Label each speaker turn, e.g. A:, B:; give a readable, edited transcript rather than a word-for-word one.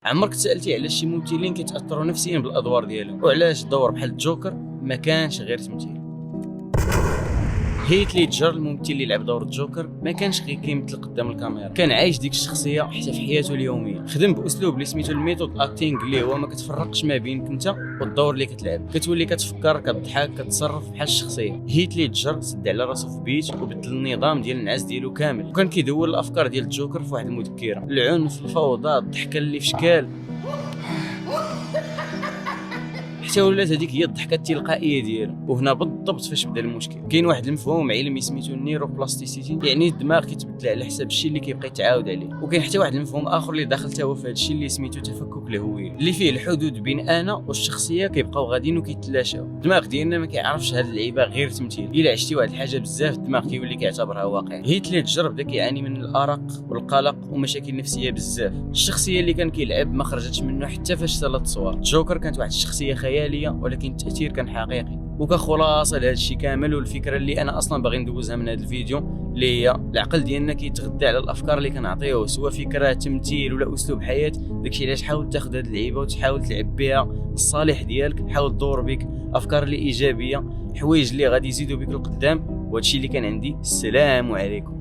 A: عمرك تسالتي على شي ممثلين كيتاثروا نفسيا بالادوار ديالهم، وعلاش دور بحال الجوكر ما كانش غير تمثيل؟ هيث ليدجر الممثل اللي لعب دور الجوكر ما كانش غير كيمثل قدام الكاميرا، كان عايش ديك الشخصيه حتى في حياته اليوميه. خدم باسلوب اللي سميتو الميثود اكتينغ، اللي هو ما كتفرقش ما بينك انت والدور اللي كتلعب، كتولي كتفكر، كتضحك، كتصرف بحال الشخصيه. هيث ليدجر سد على راسو في بيت وبدل النظام ديال النعاس ديالو كامل، وكان كيدور الافكار ديال الجوكر في واحد المذكره. العنف، الفوضى، الضحكه اللي في شكال، حتى ولات هذيك هي الضحكه التلقائيه ديالو. وهنا بالضبط فاش بدا المشكل. كاين واحد المفهوم علمي سميتو النيوروبلاستيسيتي، يعني الدماغ كيتبدل على حساب الشيء اللي كيبقى يتعاود عليه. وكاين حتى واحد المفهوم اخر اللي داخل حتى هو في هذا الشيء اللي سميتو تفكك الهويه، اللي فيه الحدود بين انا والشخصيه كيبقاو غاديين وكيتلاشاو. الدماغ ديالنا ما كيعرفش هاد اللعيبه غير تمثيل. الا عشتي واحد الحاجه بزاف الدماغ كيولي كيعتبرها واقع. هيث ليدجر بدا كيعاني من الارق والقلق ومشاكل نفسيه بزاف. الشخصيه اللي كان كيلعب ما خرجتش منه حتى فاش سالت التصوير. جوكر كانت واحد الشخصيه خياليه، ولكن التأثير كان حقيقي. وكخلاصه لهذا الشيء كامل، والفكره اللي انا اصلا باغي ندوزها من هذا الفيديو، اللي هي العقل ديالنا كيتغذى على الافكار اللي كنعطيوه، سواء فكره، تمثيل ولا اسلوب حياه. داكشي علاش حاول تاخذ هذه اللعيبه وتحاول تلعب بها الصالح ديالك، حاول تدور بك افكار اللي ايجابيه، حوايج اللي غادي يزيدوا بك القدام. وهذا الشيء اللي كان عندي. السلام عليكم.